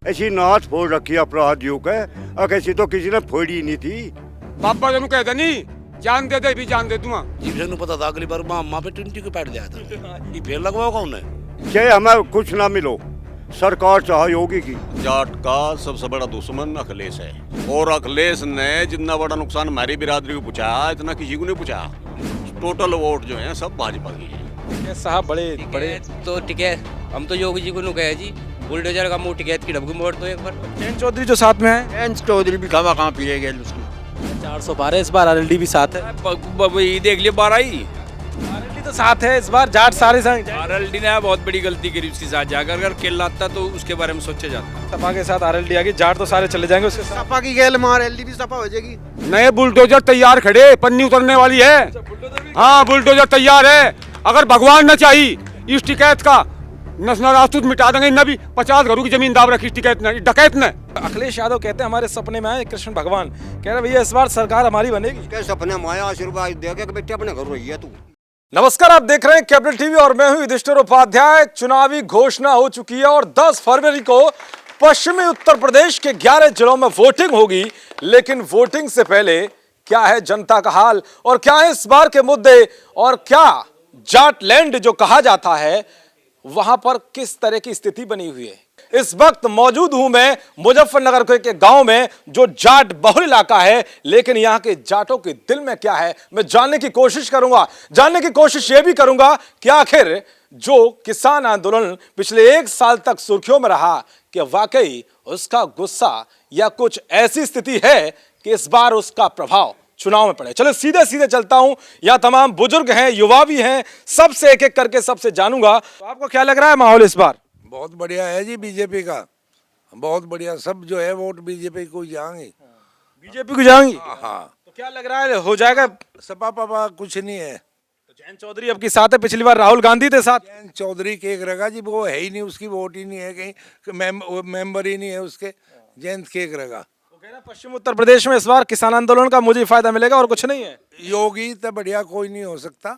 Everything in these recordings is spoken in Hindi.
ऐसी नाथ फोड़ रखी अपराधियों के, और ऐसी तो किसी ने फोड़ी नहीं थी। बाबा जन कहते नहीं जान दे भी जान दे दूंगा। जीव से पता था अगली बार माँ पे 20 को पैट दिया था, ये फिर लगवाओ कौन है? चाहे हमें कुछ ना मिलो, सरकार सहयोगी की। जाट का सबसे बड़ा दुश्मन अखिलेश है, और अखिलेश ने जितना बड़ा नुकसान हमारी बिरादरी को पूछा इतना किसी को नहीं पूछा। टोटल वोट जो है सब भाजपा की है। साहब बड़े बड़े तो टिकैत हम तो योगी जी को नु कहे जी, बुलडोजर का मुंह टिकैत की डबकी मोड़ दो एक बार। जयंत चौधरी जो साथ में है, जयंत चौधरी भी कहाँ पिए गए उसको। 412 इस बार आरएलडी भी साथ है। ये देख लिया 12 ही आरएलडी तो साथ है इस बार, जाट सारे संग। आरएलडी ने बहुत बड़ी गलती करी उसके साथ जाकर, अगर किल लाता तो उसके बारे में सोचा जाता। सपा के साथ आरएलडी आ गई, जाट तो सारे चले जाएंगे उसके साथ। सपा की गेल मार एलडी भी सपा हो जाएगी। नए बुलडोजर तैयार खड़े, पन्नी उतरने वाली है। हाँ बुलडोजर तैयार है। अगर भगवान न चाहिए इस टिकैत का नस्ल रास्तूत मिटा देंगे। इन्हें भी 50 घरों की जमीन दाब रखी टिकैत ने, डकैत ने। अखिलेश यादव कहते हैं हमारे सपने में आए कृष्ण भगवान, कह रहे भैया इस बार सरकार हमारी बनेगी। के सपने माया आशीर्वाद देगा कि बेटे अपने घर रही है तू। नमस्कार, आप देख रहे हैं कैपिटल टीवी और मैं हूं युधिष्ठिर उपाध्याय। चुनावी घोषणा हो चुकी है और 10 फरवरी को पश्चिमी उत्तर प्रदेश के 11 जिलों में वोटिंग होगी। लेकिन वोटिंग से पहले क्या है जनता का हाल और क्या है इस बार के मुद्दे, और क्या जाटलैंड जो कहा जाता है वहां पर किस तरह की स्थिति बनी हुई है। इस वक्त मौजूद हूं मैं मुजफ्फरनगर के गांव में, जो जाट बहुल इलाका है। लेकिन यहां के जाटों के दिल में क्या है मैं जानने की कोशिश करूंगा। जानने की कोशिश यह भी करूंगा कि आखिर जो किसान आंदोलन पिछले 1 साल तक सुर्खियों में रहा, कि वाकई उसका गुस्सा या कुछ ऐसी स्थिति है कि इस बार उसका प्रभाव चुनाव में पड़े। चलो सीधे सीधे चलता हूं, यहाँ तमाम बुजुर्ग हैं, युवा भी हैं, सबसे एक एक करके सबसे जानूंगा। तो आपको क्या लग रहा है माहौल इस बार? बहुत बढ़िया है जी, बीजेपी का बहुत बढ़िया। सब जो है वोट बीजेपी को जाएंगे। बीजेपी को जाएंगी? हाँ। तो क्या लग रहा है हो जाएगा? सपा पापा कुछ नहीं है। तो जयंत चौधरी अब की साथ है, पिछली बार राहुल गांधी थे साथ। जयंत चौधरी केक रगा जी, वो है ही नहीं, उसकी वोट ही नहीं है कहीं, मेंबर ही नहीं है उसके। जयंत केक रगा। पश्चिम उत्तर प्रदेश में इस बार किसान आंदोलन का मुझे फायदा मिलेगा और कुछ नहीं है। योगी तो बढ़िया कोई नहीं हो सकता,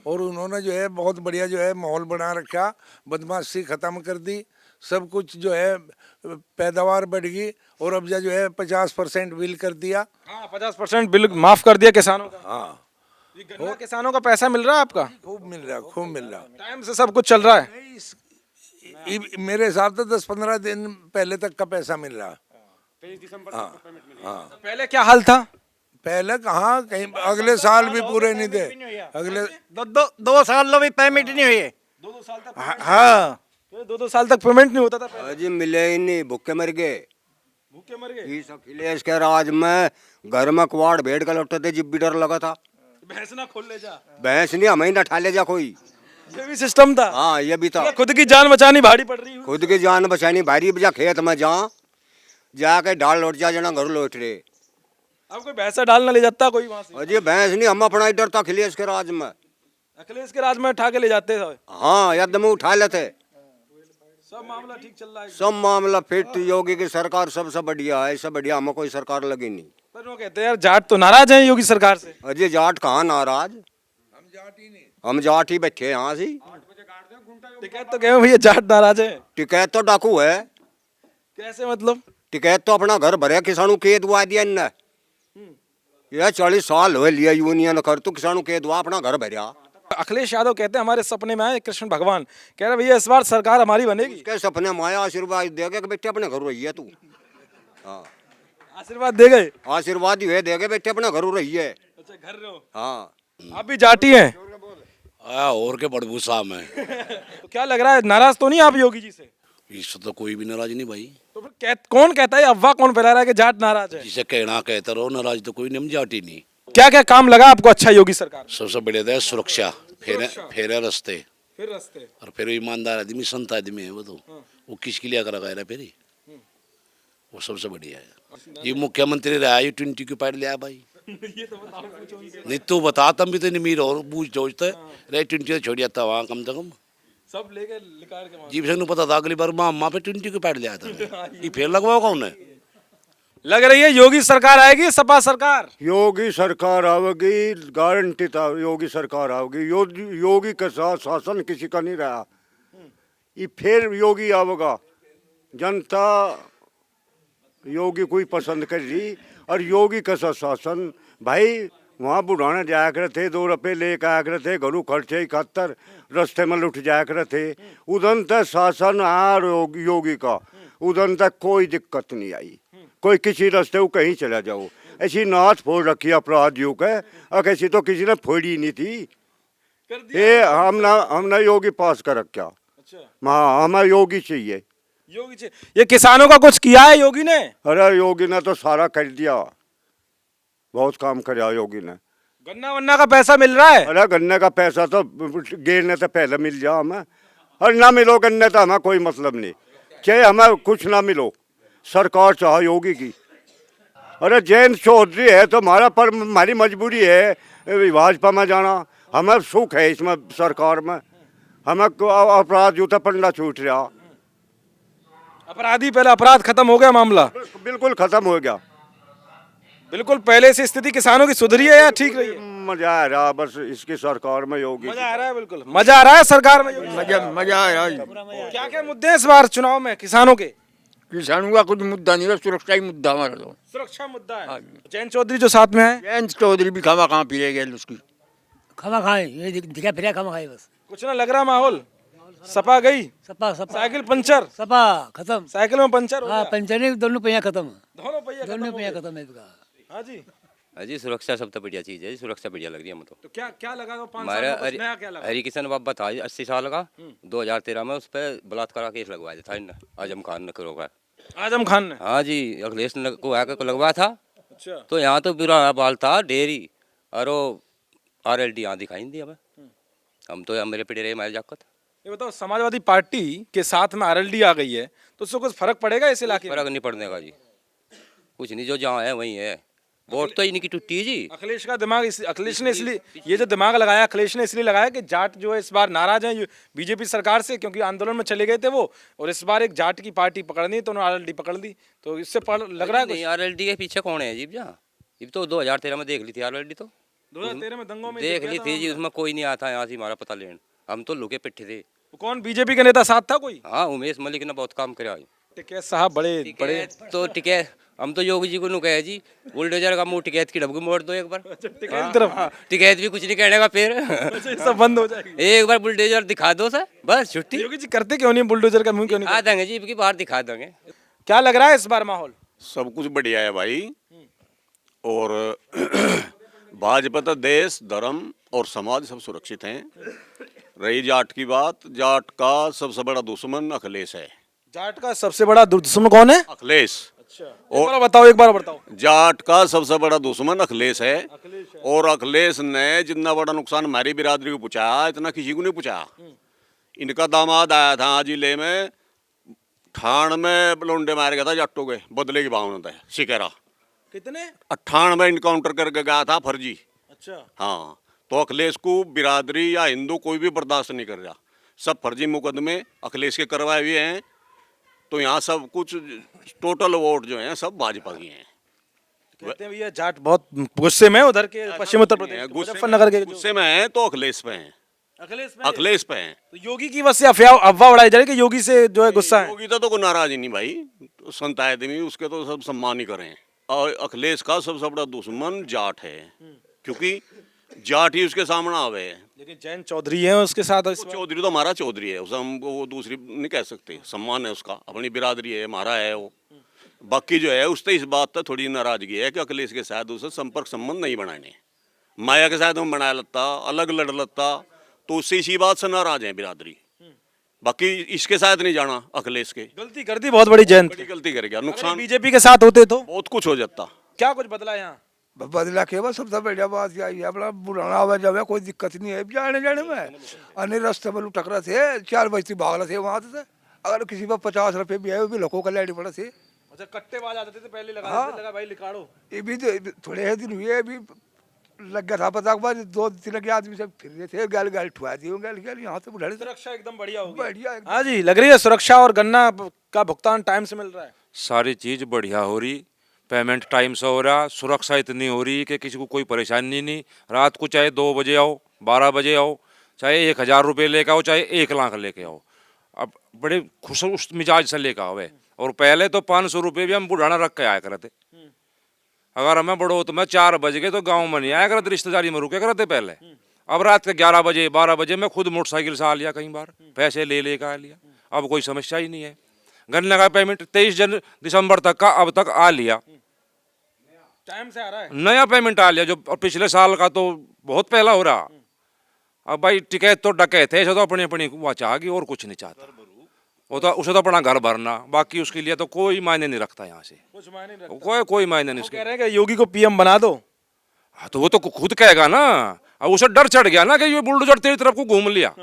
और उन्होंने जो है बहुत बढ़िया जो है माहौल बना रखा, बदमाशी खत्म कर दी, सब कुछ जो है पैदावार बढ़ गई, और अब जो है 50% बिल कर दिया। हाँ 50% बिल माफ कर दिया किसानों का। हाँ, गन्ना किसानों का पैसा मिल रहा है आपका? खूब मिल रहा, खूब मिल रहा। टाइम से सब कुछ चल रहा है? मेरे हिसाब से 10-15 दिन पहले तक का पैसा मिल रहा। 23 दिसंबर हाँ। पहले क्या हाल था? पहले कहाँ, कहीं अगले साल भी पूरे नहीं थे। अगले 2 साल भी पेमेंट नहीं हुई। 2 साल तक? हाँ 2 साल तक पेमेंट नहीं होता था पहले। अजी मिले ही नहीं, भूखे मर गए। भूखे मर गए? इस अखिलेश के राज में घर में कुआड़ भेड़ का लौटते थे, जब भी डर लगा था। भैंस ना खोल ले जा। भैंस नहीं, हमें ना ठा ले जा कोई। ये भी सिस्टम था? हाँ ये भी था। खुद की जान बचानी भारी पड़ रही है। खुद की जान बचानी भारी, बजा खेत में जाके डाल लौट जा, जना घर लौट रहे। अब कोई भैंसा डालना ले जाता कोई वहां से? अजी भैंस नहीं, हम अपना ही डर था अखिलेश के राज में। अखिलेश के राज में उठा के ले जाते थे। हाँ यद में उठा लेते। सब मामला ठीक चल रहा है? सब मामला फिट, योगी की सरकार सबसे बढ़िया है, इससे बढ़िया हमें कोई सरकार लगी नहीं। पर वो कहते हैं यार जाट तो नाराज हैं योगी सरकार से। अजय जाट कहाँ नाराज, हम जाट ही बैठे यहाँ से। टिकैत तो कहे भैया जाट नाराज है। टिकैत तो डाकू है। कैसे मतलब? टिकैत तो अपना घर भरे, किसानों के दुआ दिया इनने। यह 40 साल हो लिया यूनियन कर, तो किसानों के दुआ अपना घर भरिया। अखिलेश यादव कहते हैं हमारे सपने में आए कृष्ण भगवान, कह रहे भैया इस बार सरकार हमारी बनेगी। के सपने माया आशीर्वाद देगा कि बेटे अपने घर रही है तू। हाँ आशीर्वाद दे गए? आशीर्वाद ही देगा बेटे अपने घर रही है। अच्छा घर रहो? हाँ आप भी जाटी हैं? और के बड़बू साहब में तो क्या लग रहा है, नाराज तो नहीं आप योगी जी से? इससे तो कोई भी नाराज नहीं भाई। तो फिर कौन कहता है, अफवाह कौन फैला रहा है कि जाट नाराज है? जिसे कहना कहता रहो, नाराज तो कोई नहीं, जाटी नहीं। क्या क्या काम लगा आपको अच्छा योगी सरकार? सबसे बढ़िया था सुरक्षा, फेरे रास्ते, फिर रास्ते, और फिर ईमानदार आदमी, संत आदमी है वो, तो वो किसके लिए कर रहा है फिर वो सबसे बढ़िया है। ये मुख्यमंत्री रहा, ये 20 की पैड लिया भाई। नहीं तो बता, तब भी तो निमीर और बूझ जोजते रहे, 20 छोड़ जाता वहाँ कम से कम। सब लेके निकाल के जीव से पता था अगली बार माँ पे 20 को पैड लिया था, ये फिर लगवाओ कौन है? लग रही है योगी सरकार आएगी, सपा सरकार? योगी सरकार आवेगी, गारंटी था योगी सरकार आवेगी। योगी के साथ शासन किसी का नहीं रहा, ये फिर योगी आवेगा। जनता योगी को ही पसंद कर रही। और योगी का शासन भाई, वहाँ बुढ़ाने जाया करे थे, 2 रुपये लेकर आया करे थे, घरों खर्चे 71 रास्ते में लुट जाया करे थे। उधर तक शासन आ योगी का, उधर तक कोई दिक्कत नहीं आई। कोई किसी रास्ते को कहीं चला जाओ, ऐसी नाथ फोड़ रखी अपराधियों के, और ऐसी तो किसी ने फोड़ी नहीं थी। ये हमने योगी पास कर रखा। हाँ, हमें योगी चाहिए। योगी जी, ये किसानों का कुछ किया है योगी ने? अरे योगी ने तो सारा कर दिया, बहुत काम कराया योगी ने। गन्ना वन्ना का पैसा मिल रहा है? अरे गन्ने का पैसा तो गिरने से पहले मिल जाओ हमें, और ना मिलो गन्ने तो हमें कोई मतलब नहीं, चाहे हमें कुछ ना मिलो, सरकार चाहे योगी की। अरे जयंत चौधरी है तो हमारा, पर हमारी मजबूरी है भाजपा में जाना। हमें सुख है इसमें सरकार में, हमें अपराध जूता पन्ना छूट रहा। अपराधी पहले अपराध खत्म हो गया मामला? बिल्कुल खत्म हो गया। बिल्कुल पहले से स्थिति किसानों की सुधरी है या ठीक रही है? मजा आ रहा बस इसकी सरकार में योगी। मजा आ रहा है, बिल्कुल मजा आ रहा है सरकार में योगी। मजा आ रहा है। क्या क्या मुद्दे हैं इस बार चुनाव में किसानों के? किसानों का कुछ मुद्दा नहीं है, सुरक्षा ही मुद्दा हमारा तो। सुरक्षा मुद्दा है। जयंत चौधरी जो साथ में है, जयंत चौधरी भी खामा कहाँ पी गए उसकी। खामा खाए, ये दिखा फिर खामा खाए बस। कुछ ना लग रहा माहौल। सपा गई, सपा सपा साइकिल पंचर, सपा खत्म, साइकिल में पंचर हो हाँ गया। पंचर नहीं, दोनों पहिया खत्म, दोनों पहिया दोनों पहिया खत्म है इसका। हाँ जी, जी सुरक्षा सब तो बढ़िया चीज़ है जी, सुरक्षा बढ़िया लग रही है हमको तो क्या क्या लगा 5 साल हमारे में कुछ नया क्या लगा? हरी किशन बाबा था 80 साल का, 2013 में उस पर बलात्कार का केस लगवाया था इनने, आजम खान ने करोगा। आजम खान ने? हाँ जी, अखिलेश को आकर को लगवाया था। अच्छा, तो यहाँ तो बुरा बाल था डेरी, और वो RLD यहाँ दिखाई नहीं दी हमें। हम तो मेरे पिटे रहे मारे जाकर। ये बताओ, समाजवादी पार्टी के साथ में RLD आ गई है तो उससे कुछ फर्क पड़ेगा इस इलाके में? फर्क नहीं पड़ने का जी, कुछ नहीं, जो जहाँ है वहीं है। वोट तो इनकी टूटी है जी। अखिलेश का दिमाग अखिलेश ने इसलिए ये जो दिमाग लगाया, अखिलेश ने इसलिए लगाया कि जाट जो है इस बार नाराज हैं बीजेपी सरकार से, क्योंकि आंदोलन में चले गए थे वो, और इस बार एक जाट की पार्टी पकड़नी तो उन्होंने RLD पकड़ ली, तो इससे लग रहा है नहीं, RLD के पीछे कौन है जी? जहाँ ये तो 2013 में देख ली थी RLD, तो 2013 में दंगों में देख ली थी जी, उसमें कोई नहीं आता यहाँ से हमारा पता लेने, हम तो लुके पिट्ठे थे। कौन बीजेपी का नेता साथ था कोई? हाँ, उमेश मलिक ने बहुत काम कराया। टिकैत साहब बड़े बड़े तो टिकैत, हम तो योगी जी को नु कहे जी, बुलडोजर का मुंह टिकैत की डबकी मोड़ दो एक बार। टिकैत तरफ टिकैत भी कुछ नहीं कहने का फिर। सब बंद हो जाएगी। एक बार बुलडोजर दिखा दो सर, बस छुट्टी। योगी जी करते क्यों नहीं बुलडोजर का मुंह क्यों नहीं? दिखा देंगे जी, इनकी बाहर दिखा देंगे। क्या लग रहा है इस बार माहौल? सब कुछ बढ़िया है भाई। और भाजपा तो देश, धर्म और समाज सब सुरक्षित हैं। रही जाट की बात, जाट का सबसे बड़ा दुश्मन अखिलेश है। जाट का सबसे बड़ा दुश्मन कौन है? अखिलेश। अच्छा, एक बार बताओ। जाट का सबसे बड़ा दुश्मन अखिलेश है। और अखिलेश ने जितना बड़ा नुकसान हमारी बिरादरी को पहुंचाया, इतना किसी को नहीं पहुंचाया। इनका दामाद आया था जिले में, ठाण में लोंडे मार गया था जाटों के, बदले की भावना था शिकेरा। कितने? 98 में इनकाउंटर करके गया था फर्जी। अच्छा, हाँ, तो अखिलेश को बिरादरी या हिंदू कोई भी बर्दाश्त नहीं कर रहा। सब फर्जी मुकदमे अखिलेश के करवाए हुए हैं। तो यहाँ सब कुछ टोटल वोट जो हैं सब भाजपा की हैं। कहते हैं भैया जाट बहुत गुस्से में उधर के पश्चिम उत्तर प्रदेश मुजफ्फरनगर के गुस्से में हैं तो अखिलेश पे हैं। अखिलेश पे हैं। तो योगी की वजह से अफवाह उड़ाई जा रही है कि योगी से जो है गुस्सा है। योगी तो कोई नाराज ही नहीं भाई, संत आदमी, उसके तो सब सम्मान ही करें। और अखिलेश का सबसे बड़ा दुश्मन जाट है, क्योंकि जाट ही उसके सामने आवे है। लेकिन जयंत चौधरी है उसके साथ। चौधरी तो हमारा चौधरी है, उसे हम वो दूसरी नहीं कह सकते, सम्मान है उसका, अपनी बिरादरी है, हमारा है वो। बाकी जो है उससे इस बात पर थोड़ी नाराजगी है कि अखिलेश के साथ उसे संपर्क संबंध नहीं बनाने। माया के साथ हम बना लेता, अलग लड़ लेता, तो उससे इसी बात से नाराज है बिरादरी। बाकी इसके साथ नहीं जाना अखिलेश के। गलती कर दी बहुत बड़ी जयंत, बड़ी गलती कर गया, नुकसान। बीजेपी के साथ होते तो बहुत कुछ हो जाता। क्या कुछ बदला यहाँ? बदला के बस सबसे बढ़िया बात यही है, अपना बुढ़ाना आवा जावे, कोई दिक्कत नहीं है जाने जाने में। अन्य रास्ते में लुटक रहे थे, 4 बजे भाग रहे थे वहाँ से। अगर किसी पर 50 रुपये भी है वो भी लोगों का लेनी पड़ा थे। अच्छा, कट्टेबाज आते थे पहले, लगा भाई लिखाड़ो। ये भी थोड़े दिन हुए, अभी लग गया था पता के बाद 2-3 के आदमी सब फिर रहे थे, गाल गाल ठुआ दी, गाल यहाँ से बुढ़ाने। सुरक्षा एकदम बढ़िया होगी। बढ़िया। हाँ जी, लग रही है सुरक्षा, और गन्ना का भुगतान टाइम से मिल रहा है। सारी चीज़ बढ़िया हो रही, पेमेंट टाइम से हो रहा, सुरक्षा इतनी हो रही कि किसी को कोई परेशानी नहीं। रात को चाहे 2 बजे आओ, 12 बजे आओ, चाहे 1000 रुपये लेके आओ, चाहे 1 लाख लेके आओ, अब बड़े खुश उस मिजाज से लेकर आवे। और पहले तो 500 रुपये भी हम बुढ़ाना रख के आया करते। अगर हमें बड़ो तो मैं 4 बज गए तो गाँव में नहीं आया करते, रिश्तेदारी में रुके करते पहले। अब रात के 11 बजे 12 बजे मैं खुद मोटरसाइकिल से आ लिया, कई बार पैसे ले कर आ लिया। अब कोई समस्या ही नहीं है। गन्ने का पेमेंट 23 दिसंबर तक का अब तक आ लिया, टाइम से आ रहा है। नया पेमेंट आ लिया जो, और पिछले साल का तो बहुत पहला हो रहा। अब भाई टिकट तो डकैत है, तो अपनी अपनी वो चाहेगी और कुछ नहीं चाहता। वो तो उसे तो अपना घर भरना, बाकी उसके लिए तो कोई मायने नहीं रखता यहाँ से, कुछ मायने नहीं रखता। कोई मायने नहीं वो उसके। कह रहे हैं कि योगी को पीएम बना दो। हाँ तो वो तो खुद कहेगा ना। अब उसे डर चढ़ गया ना कि ये बुलडोजर तेरी तरफ को घूम लिया।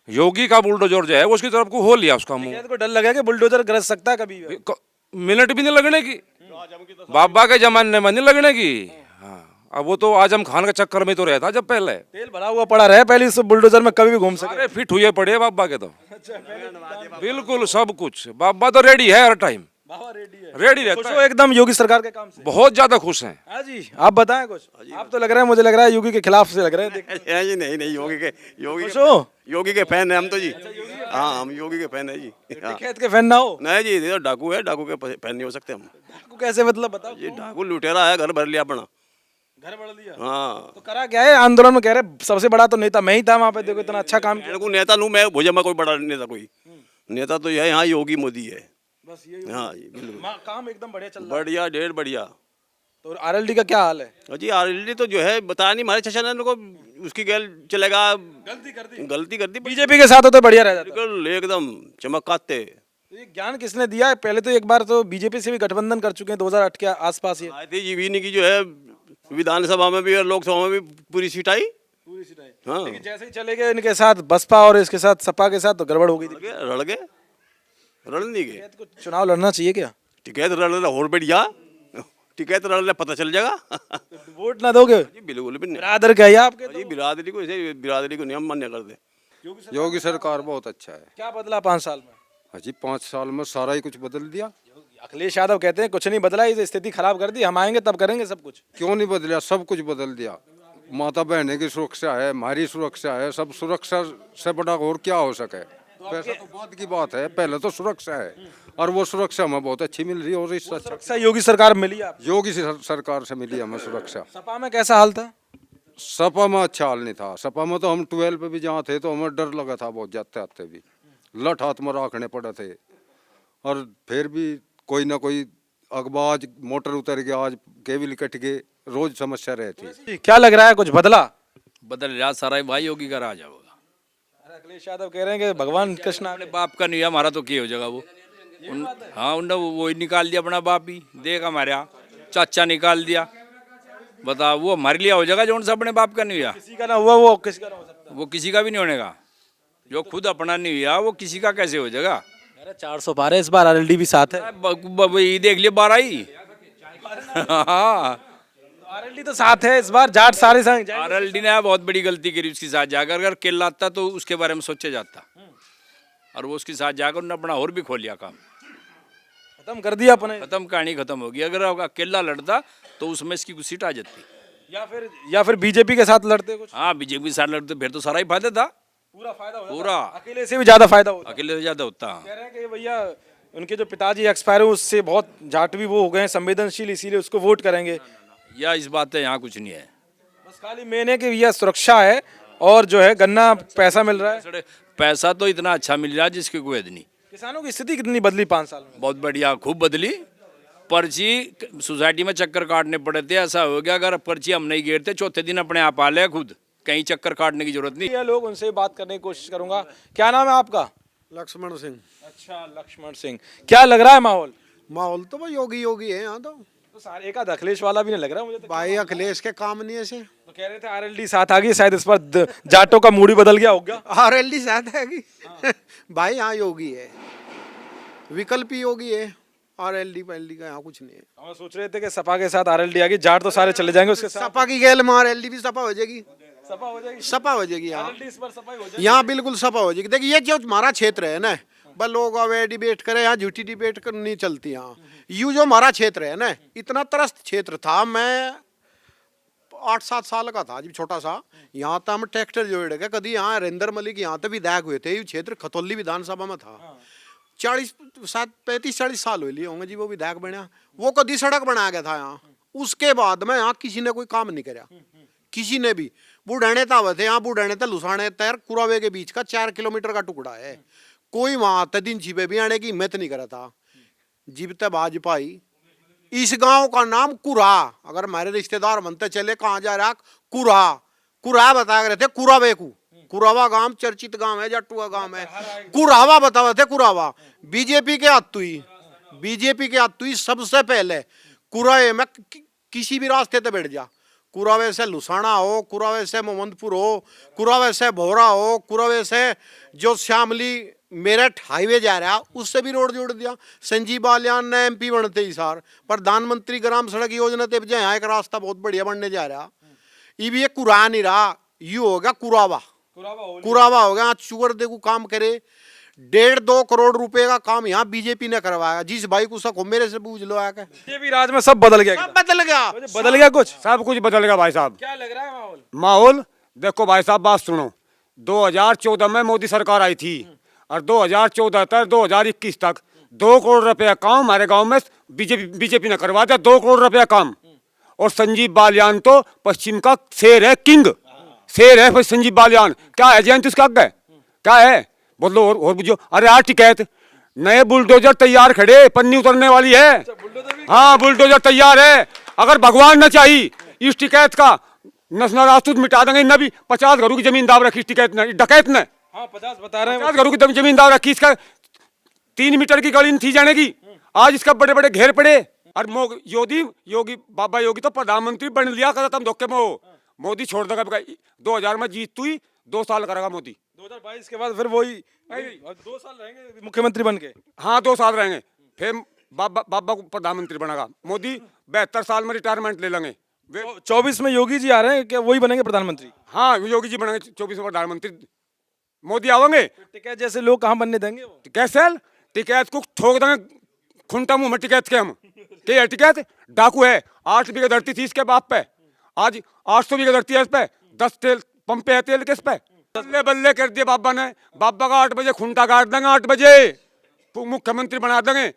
योगी का बुलडोजर जो है वो उसकी तरफ को हो लिया उसका मुंह। को डर लगा कि बुलडोजर गरज सकता है कभी भी। मिनट भी नहीं लगने की, बाबा के जमाने में नहीं लगने की। हाँ अब वो तो आजम खान के चक्कर में तो रहता जब पहले। तेल भरा हुआ पड़ा रहे पहले इस बुलडोजर में, कभी भी घूम सके। अरे फिट हुए पड़े बाबा के तो। बिल्कुल सब कुछ बाबा तो रेडी है हर टाइम, रेडी रहता खुश हो एकदम योगी सरकार के काम से? बहुत ज्यादा खुश हैं। हाँ जी, आप बताएं कुछ। आप तो लग रहा है, मुझे लग रहा है योगी के खिलाफ से लग रहे हैं। जी नहीं योगी खुश हो? योगी के फैन है हम तो जी। हाँ हम योगी के फैन है जी। टिकैत के फैन ना हो? नहीं जी, ये तो डाकू है, डाकू के फैन नहीं हो सकते हम। डाकू कैसे, मतलब बताओ। ये डाकू लुटेरा है, घर भर लिया अपना। घर बढ़ लिया? हाँ तो करा क्या है आंदोलन में? कह रहे सबसे बड़ा तो नेता मैं ही था वहाँ पे, देखो इतना अच्छा काम किया। नेता लू मैं भोजा में, कोई बड़ा नेता कोई नेता तो यह यहाँ योगी मोदी है बस यही। हाँ जी बिल्कुल काम एकदम बढ़िया चल रहा है। बढ़िया, ढेर बढ़िया। तो आरएलडी का क्या हाल है? जी आरएलडी तो जो है बता नहीं, हमारे चचा ने को उसकी गैल चलेगा, गलती कर दी। बीजेपी के साथ होते बढ़िया रह जाता। बिल्कुल एकदम चमकाते। तो ये ज्ञान किसने दिया है? पहले तो एक बार तो बीजेपी से भी गठबंधन कर चुके हैं 2008 के आसपास। ये आती जीवीनी की जो है विधानसभा में भी और लोकसभा में भी पूरी सीट आई। पूरी सीट आई। हाँ लेकिन जैसे ही चले गए इनके साथ बसपा और इसके साथ सपा के साथ, तो गड़बड़ हो गई थी। रड़ नहीं गए। चुनाव लड़ना चाहिए क्या? टिकैत रड़ ले और बढ़िया, टिकैत रड़ ले पता चल जाएगा। वोट ना दोगे? जी बिल्कुल भी नहीं। बिरादर क्या है आपके? जी बिरादरी को, ऐसे बिरादरी को नहीं हम मान्य करते। योगी सरकार बहुत अच्छा है। क्या बदला 5 साल में? जी 5 साल में सारा ही कुछ बदल दिया। अखिलेश यादव कहते हैं कुछ नहीं बदला, इस स्थिति खराब कर दी, हम आएंगे तब करेंगे सब कुछ। क्यों नहीं बदला? सब कुछ बदल दिया। माता बहने की सुरक्षा है, हमारी सुरक्षा है, सब सुरक्षा से बड़ा और क्या हो सके। पैसा तो बाद की बात है, पहले तो सुरक्षा है, और वो सुरक्षा हमें बहुत अच्छी मिल रही है। और इस सुरक्षा योगी सरकार मिली है? योगी सरकार से मिली हमें सुरक्षा। सपा में कैसा हाल था? सपा में अच्छा हाल नहीं था। सपा में तो हम 12 पे भी जहाँ थे तो हमें डर लगा था बहुत, जाते आते भी लठ हाथ में रखने पड़े थे। और फिर भी कोई ना कोई अखबाज मोटर उतर गया, आज केबल कट गए, रोज समस्या रहती। क्या लग रहा है कुछ बदला? बदल राज सारा भाई योगी का राज होगा। अखिलेश यादव कह रहे हैं कि भगवान कृष्ण अपने बाप का नहीं है, हमारा तो क्या हो जाएगा वो। हाँ उनने वो ही निकाल दिया अपना बाप ही, देख हमारे यहाँ चाचा निकाल दिया। बताओ वो हमारे लिए हो जाएगा जो उनसे अपने बाप का नहीं हुआ। किसी का ना हुआ वो किसी का ना हो सकता। वो किसी का भी नहीं होने का, जो खुद अपना नहीं हुआ वो किसी का कैसे हो जाएगा। 400 पार है इस बार, आरएलडी भी साथ है। ये देख लिया 12 ही। हाँ आरएलडी तो साथ है इस बार, जाट सारे संग। आरएलडी ने बहुत बड़ी गलती करी उसके साथ जाकर, अगर केल लाता तो उसके बारे में सोचा जाता, और वो उसके साथ जाकर उन्होंने अपना और भी खोल लिया काम, खत्म कर दिया अपने। खत्म कहानी खत्म होगी। अगर अकेला लड़ता तो उसमें इसकी कुछ सीट आ जाती, या फिर बीजेपी के साथ लड़ते कुछ। हाँ बीजेपी के साथ लड़ते फिर तो सारा ही फायदा था, पूरा फायदा होता। पूरा अकेले से भी ज्यादा फायदा होता। अकेले से ज्यादा होता। कह रहे हैं कि भैया उनके जो पिताजी एक्सपायर हुए उससे बहुत जाट भी वो हो गए हैं संवेदनशील, इसीलिए उसको वोट करेंगे। या इस बात है यहाँ कुछ नहीं है, बस खाली मेन है कि भैया सुरक्षा है और जो है गन्ना पैसा मिल रहा है। पैसा तो इतना अच्छा मिल रहा है जिसकी कोई हद नहीं। किसानों की स्थिति कितनी बदली 5 साल में? बहुत बढ़िया, खूब बदली। पर्ची सोसाइटी में चक्कर काटने पड़े थे, ऐसा हो गया अगर पर्ची हम नहीं गिरते चौथे दिन अपने आप आ ले, खुद कहीं चक्कर काटने की जरूरत नहीं। ये लोग उनसे बात करने की कोशिश करूंगा। क्या नाम है आपका? लक्ष्मण सिंह। अच्छा लक्ष्मण सिंह, क्या लग रहा है माहौल? माहौल तो भाई योगी योगी है यहाँ तो सारे एक आध अखिलेश वाला भी नहीं लग रहा मुझे तो। भाई अखिलेश के काम नहीं ऐसे। तो कह रहे थे आरएलडी साथ आ गई, शायद इस बार जाटों का मूड ही बदल गया होगा। आरएलडी साथ है भाई, यहाँ योगी है, विकल्प ही योगी है। आरएलडी पहली का यहाँ कुछ नहीं है। हम सोच रहे थे कि सपा के साथ आरएलडी आ गई, जाट तो सारे चले जाएंगे उसके साथ। सपा की गैल में आरएलडी भी सपा हो जाएगी। सपा हो जाएगी, सपा हो जाएगी यहाँ। आरएलडी इस बार सपा ही हो जाएगी। यहाँ बिल्कुल सपा हो जाएगी। देखिए ये जो हमारा क्षेत्र है ना, बस लोग अवे डिबेट करे, यहाँ झूठी डिबेट नहीं चलती। यहाँ यू जो हमारा क्षेत्र है ना, इतना त्रस्त क्षेत्र था। मैं 8-7 साल का था, जब छोटा सा, यहाँ तक हम ट्रैक्टर जोड़े गए। कभी यहाँ नरेंद्र मलिक यहाँ तक विधायक हुए थे, ये क्षेत्र खतौली विधानसभा में था। 35-40 साल हुए लिए होंगे जी वो विधायक बना। वो कभी सड़क बनाया गया था यहाँ, उसके बाद में यहाँ किसी ने कोई काम नहीं कराया, किसी ने भी। बूढ़ाने था थे यहाँ, बूढ़ाने था लुसाने तैर कुरावे के बीच का 4 किलोमीटर का टुकड़ा है, कोई वहां तक दिन छिपे भी आने की हिम्मत नहीं करा था। जीवते भाजपाई इस गांव का नाम कुरा, अगर हमारे रिश्तेदार मनते चले कहाँ जा रहा, कुरा कुरा बताया रहे थे, कुरावे को, कुरावा गांव चर्चित गांव है, जट्टुआ गांव है, कुरावा बतावे थे, कुरावा। बीजेपी के हाथ हुई सबसे पहले कुरावे में किसी भी रास्ते पे बैठ जा, कुरावे से लुसाना हो, कुरावे से मोहम्मदपुर हो, कुरावे से भोरा हो, कुरावे से जो श्यामली मेरठ हाईवे जा रहा उससे भी रोड जोड़ दिया। संजीव बालियान ने एमपी बनते ही सार प्रधानमंत्री ग्राम सड़क योजना तक यहाँ एक रास्ता बहुत बढ़िया बनने जा रहा। ये भी एक कुरा नहीं रहा, यू होगा कुरावा, कुरावा हो गया। चुगर देखो काम करे, 1.5-2 करोड़ रुपए का काम यहाँ बीजेपी ने करवाया। जिस भाई को सको मेरे से पूछ लो आके, बीजेपी राज में सब बदल गया, सब बदल गया, बदल गया कुछ, सब कुछ बदल गया भाई साहब। क्या लग रहा है माहौल? माहौल देखो भाई साहब, बात सुनो। 2014 में मोदी सरकार आई थी और 2014 तक 2021 तक 2 करोड़ रुपया काम हमारे गांव में बीजेपी ने करवा दिया, 2 करोड़ रुपया काम। और संजीव बालियान तो पश्चिम का शेर है, किंग शेर है संजीव बालियान। क्या है जयंत उसका आगे, क्या है बोलो और बुझो। अरे यार टिकैत, नए बुलडोजर तैयार खड़े, पन्नी उतरने वाली है। हाँ बुलडोजर तैयार है, अगर भगवान न चाहिए इस टिकैत का नस्ल राजपूत मिटा देंगे। इन्हें भी 50 घरों की जमीन दाव रखी टिकैत ने, डकैत ने। हाँ 50 बता रहे हैं, 50 घरों की जमीन दाव रखी। इसका 3 मीटर की गली थी जाने की, आज इसका बड़े बड़े घेर पड़े। और योगी बाबा योगी तो प्रधानमंत्री बन लिया, कहता तुम धोखे में हो। मोदी छोड़ देगा, 2000 में जीत हुई, 2 साल करेगा मोदी। 2022 के बाद फिर वही 2 साल रहेंगे मुख्यमंत्री बन के। हाँ 2 साल रहेंगे, फिर बाबा को प्रधानमंत्री बनेगा मोदी। 72 साल में रिटायरमेंट ले लेंगे। 24 में योगी जी आ रहे हैं, क्या वही बनेंगे प्रधानमंत्री? हाँ योगी जी बनेंगे 24 में प्रधानमंत्री, मोदी आवेंगे। टिकैत जैसे लोग कहाँ बनने देंगे वो? टिकैत को ठोक देंगे खुंटा मुंह में टिकैत के। हम के टिकैत डाकू है। 8 बीघा धरती थी इसके बाप पे, आज 800 बीघा धरती है इस पे। 10 तेल पंपे है तेल किस पे। बल्ले बल्ले कर दिया बाबा ने। बाबा का 8 बजे खुंटा काट देंगे, 8 बजे मुख्यमंत्री बना देंगे।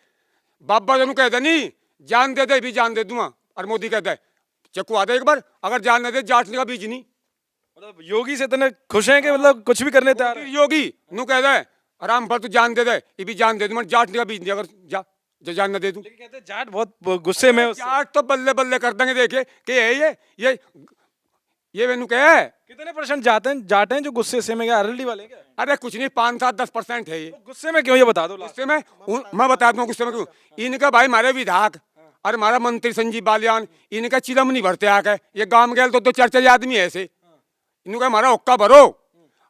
बाबा जन कह दे नहीं जान दे दे भी जान दे दूंगा, और मोदी कहता है चक्कू आ दे एक बार, अगर जान न दे जाटने का बीज नहीं। मतलब योगी से इतने खुश हैं कि मतलब कुछ भी करने तैयार है। योगी नू कह दे आराम पर तू जान दे दे, ये भी जान दे दूं, जाटने का बीज नहीं, अगर जान न दे दूं। लेकिन कहते हैं जाट बहुत गुस्से में, जाट तो बल्ले बल्ले कर देंगे। देखे कि है ये मैनू कहे कितने % जाट हैं जो गुस्से से में क्या आरएलडी वाले क्या? अरे कुछ नहीं, 5-7-10% है ये। तो गुस्से में क्यों, ये बता दो। गुस्से में मैं बता दूं गुस्से में क्यों। इनका भाई हमारे विधायक और हमारा मंत्री संजीव बालियान, इनका चिलम नहीं भरते आके। ये गांव गए तो 4-4 आदमी है ऐसे, इनका हमारा हुक्का भरो।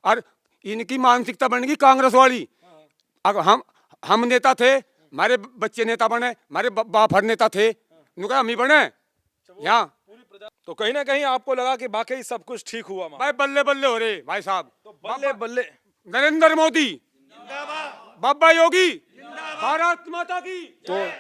और इनकी मानसिकता बन गई कांग्रेस वाली। अगर हम नेता थे, हमारे बच्चे नेता बने, हमारे बाप हर नेता थे, इनका हम ही बने यहाँ। तो कहीं ना कहीं आपको लगा कि वाकई सब कुछ ठीक हुआ भाई, बल्ले बल्ले हो रहे भाई साहब। तो बल्ले बल्ले नरेंद्र मोदी, बाबा योगी, भारत माता की।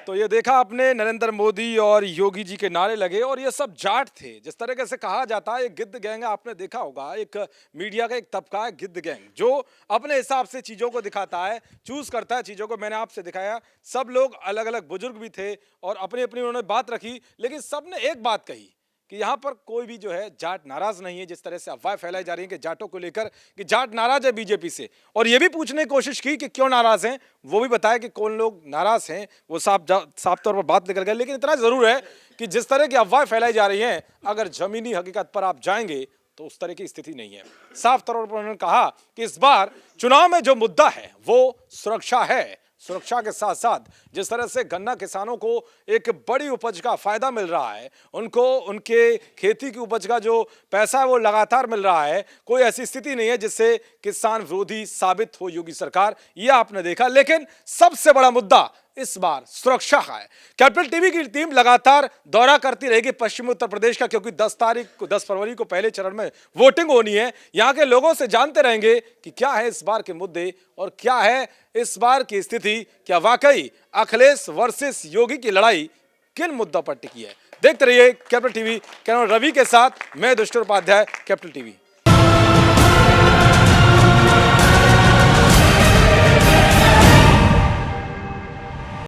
तो ये देखा आपने, नरेंद्र मोदी और योगी जी के नारे लगे, और ये सब जाट थे। जिस तरीके से कहा जाता है, एक गिद्ध गैंग है, आपने देखा होगा, एक मीडिया का एक तबका है गिद्ध गैंग, जो अपने हिसाब से चीजों को दिखाता है, चूज करता है चीजों को। मैंने आपसे दिखाया, सब लोग अलग अलग बुजुर्ग भी थे और अपनी अपनी उन्होंने बात रखी, लेकिन सबने एक बात कही कि यहाँ पर कोई भी जो है जाट नाराज नहीं है। जिस तरह से अफवाह फैलाई जा रही है कि जाटों को लेकर कि जाट नाराज है बीजेपी से, और ये भी पूछने की कोशिश की कि क्यों नाराज हैं, वो भी बताया कि कौन लोग नाराज हैं, वो साफ तौर पर बात निकल गए। लेकिन इतना जरूर है कि जिस तरह की अफवाह फैलाई जा रही हैं, अगर जमीनी हकीकत पर आप जाएंगे तो उस तरह की स्थिति नहीं है। साफ तौर पर उन्होंने कहा कि इस बार चुनाव में जो मुद्दा है वो सुरक्षा है। सुरक्षा के साथ साथ जिस तरह से गन्ना किसानों को एक बड़ी उपज का फायदा मिल रहा है, उनको उनके खेती की उपज का जो पैसा है वो लगातार मिल रहा है, कोई ऐसी स्थिति नहीं है जिससे किसान विरोधी साबित हो योगी सरकार, ये आपने देखा। लेकिन सबसे बड़ा मुद्दा इस बार सुरक्षा का है। कैपिटल टीवी की टीम लगातार दौरा करती रहेगी पश्चिमी उत्तर प्रदेश का, क्योंकि 10 फरवरी को पहले चरण में वोटिंग होनी है। यहां के लोगों से जानते रहेंगे कि क्या है इस बार के मुद्दे और क्या है इस बार की स्थिति। क्या वाकई अखिलेश वर्सेस योगी की लड़ाई किन मुद्दों पर टिकी है। देखते रहिए कैपिटल टीवी। कैमरा रवि के साथ मैं युधिष्ठिर उपाध्याय, कैपिटल टीवी।